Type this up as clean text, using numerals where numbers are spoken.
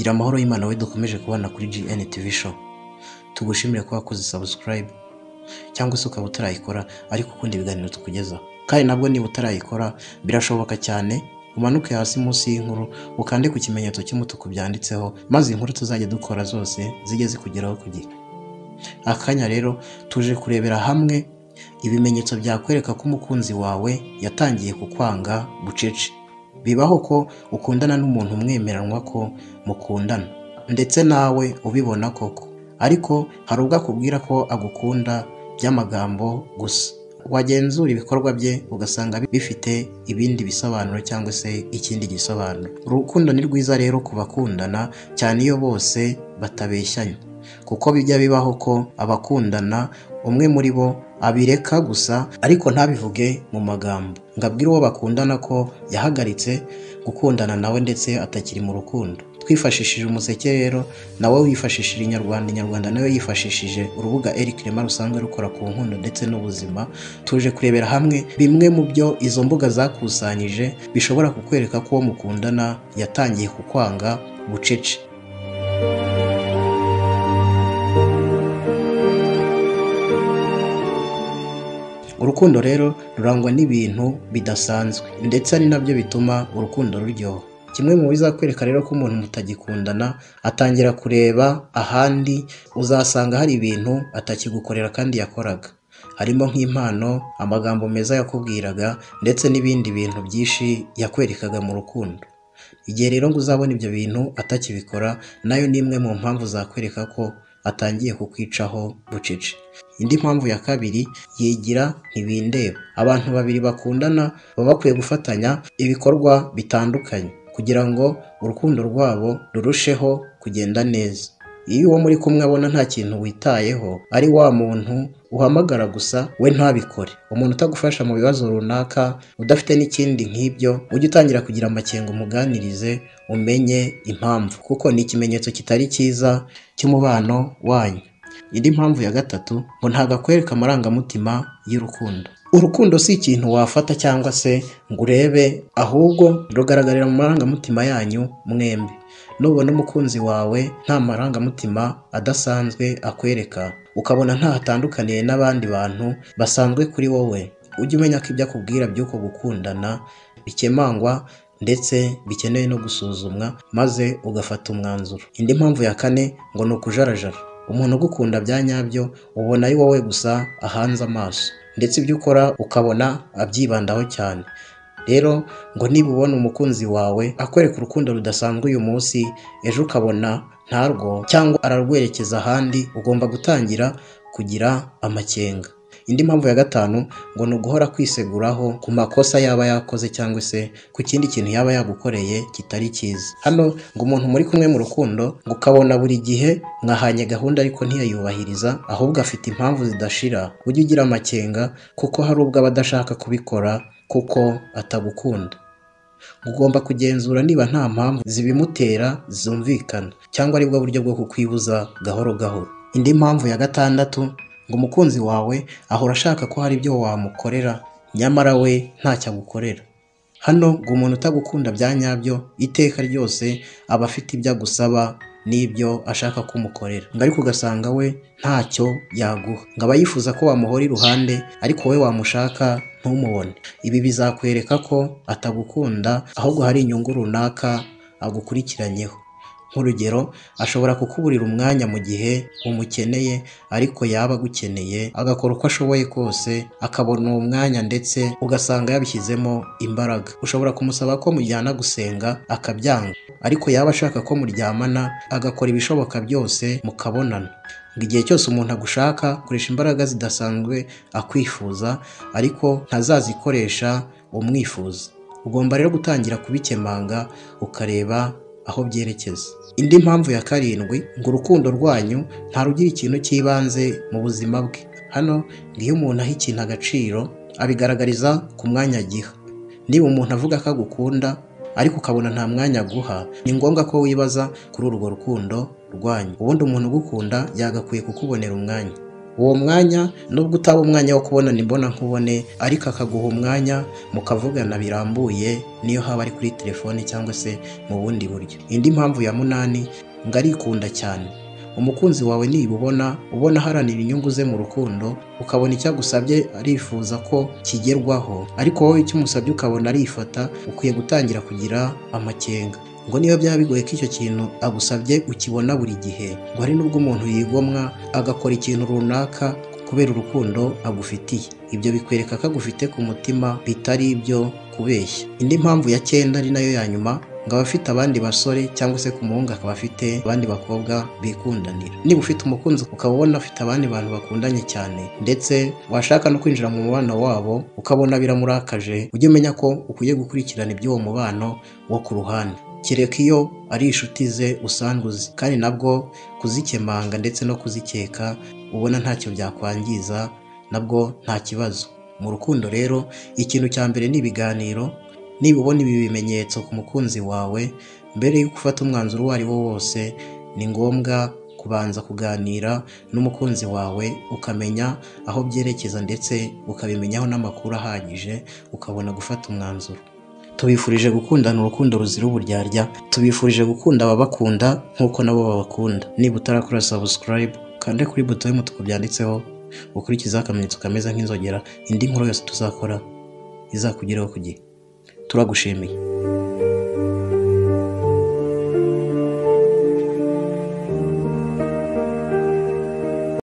gira amahoro y'Imana we dukomeje kubana kuri GN TV show. Tugushimire ko wakoze subscribe cyangwa se ukaba utarayikora ariko ukunda ibiganiro tukugezaho. Kandi nabwo niba utarayikora birashoboka cyane, umanuke hasi munsi y'inkuru ukande ku kimenyetso cy'umutuku byanditseho, maze inkuru tuzajya dukora zose zijye zikugeraho ku gihe. Akanya rero tuje kurebera hamwe ibimenyetso byakwereka ko umukunzi wawe yatangiye kukwanga bucece. Bibaho ko ukundana n'umuntu umwemeranwa ko mukundana ndetse nawe ubibona koko, ariko hari ubwo akubwira ko agukunda by'amagambo gusa, wagenzura ibikorwa bye ugasanga bifite ibindi bisobanuro cyangwa se ikindi gisobanuro. Urukundo ni rwiza rero ku bakundana, cyane iyo bose batabeshyanya, kuko bijya bibaho ko abakundana umwe muri bo abireka gusa ariko ntabivuge mu magambo, ngabwira uwo bakundana ko yahagaritse gukundana nawe ndetse atakiri mu rukundo. Twifashishije umuseke rero, nawe wifashishije inyarwanda nawe yifashishije urubuga Eric Rema rusanzwe rukora ku nkundo ndetse n'ubuzima. Tuje kurebera hamwe bimwe mu byo izo mbuga zakusanyije bishobora kukwereka ko uwo mukundana yatangiye kukwanga bucece. Urukundo rero rurangwa n'ibintu bidasanzwe ndetse ari nabyo bituma urukundo ruryoha. Kimwe mu bizakwereka rero ko umuntu mutagikundana atangira kureba ahandi, uzasanga hari ibintu atakigukorera kandi yakoraga, harimo nk'impano, amagambo meza yakubwiraga ndetse n'ibindi bintu byinshi yakwerekaga mu rukundo. Igihe rero ngo uzabona ibyo bintu atakibikora, nayo ni imwe mu mpamvu zakwereka ko atangiye kukwicaho bucece. Indi mpamvu ya kabiri, yigira ntibindeba. Abantu babiri bakundana baba bakwiye gufatanya ibikorwa bitandukanye kugira ngo urukundo rwabo rurusheho kugenda neza. Iyo uwo muri kumwe abona nta kintu witayeho, ari wa muntu uhamagara gusa we ntabikore, umuntu utagufasha mu bibazo runaka, udafite n'ikindi nk'ibyo, ujye utangira kugira amakenga umuganirize umenye impamvu, kuko ni ikimenyetso kitari cyiza cy'umubano wanyu. Indi mpamvu ya gatatu, ngo ntabwo akwereka amarangamutima y'urukundo. Urukundo si ikintu wafata cyangwa se ngo urebe, ahubwo rugaragarira mu marangamutima yanyu mwembi. Nubona umukunzi wawe nta marangamutima adasanzwe akwereka, ukabona nta hatandukaniye n'abandi bantu basanzwe kuri wowe, ujye umenya ko ibyo akubwira by'uko gukundana bikemangwa ndetse bikeneye no gusuzumwa, maze ugafata umwanzuro. Indi mpamvu ya kane, ngo ni ukujarajara. Umuntu ugukunda bya nyabyo ubona ari wowe gusa ahanze amaso, ndetse ibyo ukora ukabona abyibandaho cyane. Rero ngo niba ubona umukunzi wawe akwereka urukundo rudasanzwe uyu munsi, ejo ukabona ntarwo cyangwa ararwerekeza ahandi, ugomba gutangira kugira amakenga. Indi mpamvu ya gatanu, ngo ni uguhora kwiseguraho ku makosa yaba yakoze cyangwa se ku kindi kintu yaba yagukoreye kitari cyiza. Hano ngo umuntu muri kumwe mu rukundo ngo ukabona buri gihe mwahanye gahunda ariko ntiyayubahiriza, ahubwo afite impamvu zidashira, ujye ugira amakenga kuko hari ubwo aba adashaka kubikora kuko atagukunda. Ugomba kugenzura niba nta mpamvu zibimutera zumvikana cyangwa aribwo buryo bwo kukwibuza gahoro gahoro. Indi mpamvu ya gatandatu, ngo umukunzi wawe ahora ashaka ko hari ibyo wamukorera nyamara we ntacyo agukorera. Hano ngo umuntu utagukunda bya nyabyo iteka ryose aba afite ibyo agusaba n'ibyo ashaka kumukorera, ngo ariko ugasanga we ntacyo yaguha, ngo aba yifuza ko wamuhora iruhande ariko we wamushaka ntumubone. Ibi bizakwereka ko atagukunda ahubwo hari inyungu runaka agukurikiranyeho. Nk'urugero, ashobora kukuburira umwanya mu gihe umukeneye, ariko yaba agukeneye agakora uko ashoboye kose akabona uwo mwanya ndetse ugasanga yabishyizemo imbaraga. Ushobora kumusaba ko mujyana gusenga akabyanga, ariko yaba ashaka ko muryamana agakora ibishoboka byose mukabonana. Ngo igihe cyose umuntu agushaka akoresha imbaraga zidasanzwe akwifuza, ariko ntazazikoresha umwifuza. Ugomba rero gutangira kubikemanga ukareba aho byerekeza. Indi mpamvu ya karindwi, ngo urukundo rwanyu ntarugira ikintu cy'ibanze mu buzima bwe. Hano ngo iyo umuntu aha ikintu agaciro abigaragariza ku mwanya agiha. Niba umuntu avuga ko agukunda ariko ukabona nta mwanya aguha, ni ngombwa ko wibaza kuri urwo rukundo rwanyu. Ubundi umuntu ugukunda yagakwiye kukubonera umwanya. uwo mwanya nubwo utaba umwanya wo kubonana imbona nkubone, ariko akaguha umwanya mukavugana birambuye, niyo haba ari kuri telefone cyangwa se mu bundi buryo. Indi mpamvu ya 8 ngo arikunda cyane. Umukunzi wawe nibubona ubona haranira inyungu ze mu rukundo, ukabona icyo agusabye arifuza ko kigerwaho, ariko wowe icyo umusabye ukabona arifata, ukwiye gutangira kugira amakenga. Ngo niyo byaba bigoye ko icyo kintu agusabye ukibona buri gihe, ngo hari n'ubwo umuntu yigomwa agakora ikintu runaka kubera urukundo agufitiye. Ibyo bikwereka ko agufite ku mutima, bitari ibyo kubeshya. Indi mpamvu ya 9 ari nayo ya nyuma, ngo abafite abandi basore cyangwa se ku muhungu akaba afite abandi bakobwa bikundanira. Niba ufite umukunzi ukaba ubona afite abandi bantu bakundanye cyane, ndetse washaka no kwinjira mu mubano wabo ukabona biramurakaje, ujye umenya ko ukwiye gukurikirana iby'uwo mubano wo ku ruhande. Kereka iyo ari inshuti ze usanzwe uzi, kandi nabwo kuzikemanga ndetse no kuzikeka ubona ntacyo byakwangiza, nabwo nta kibazo. Mu rukundo rero ikintu cya mbere ni ibiganiro. Niba ubona ibi bimenyetso ku mukunzi wawe, mbere yo gufata umwanzuro uwo ari wo wose, ni ngombwa kubanza kuganira n'umukunzi wawe, ukamenya aho byerekeza ndetse ukabimenyaho n'amakuru ahagije, ukabona gufata umwanzuro. Tubifurije gukundana urukundo ruzira uburyarya, tubifurije gukunda ababakunda nk'uko nabo babakunda. Niba utarakora subscribe, kande kuri buto y'umutuku byanditseho, ukurikiza akamenyetso kameze nk'inzogera, indi nkuru yose tuzakora izakugeraho ku gihe. Turagushimiye.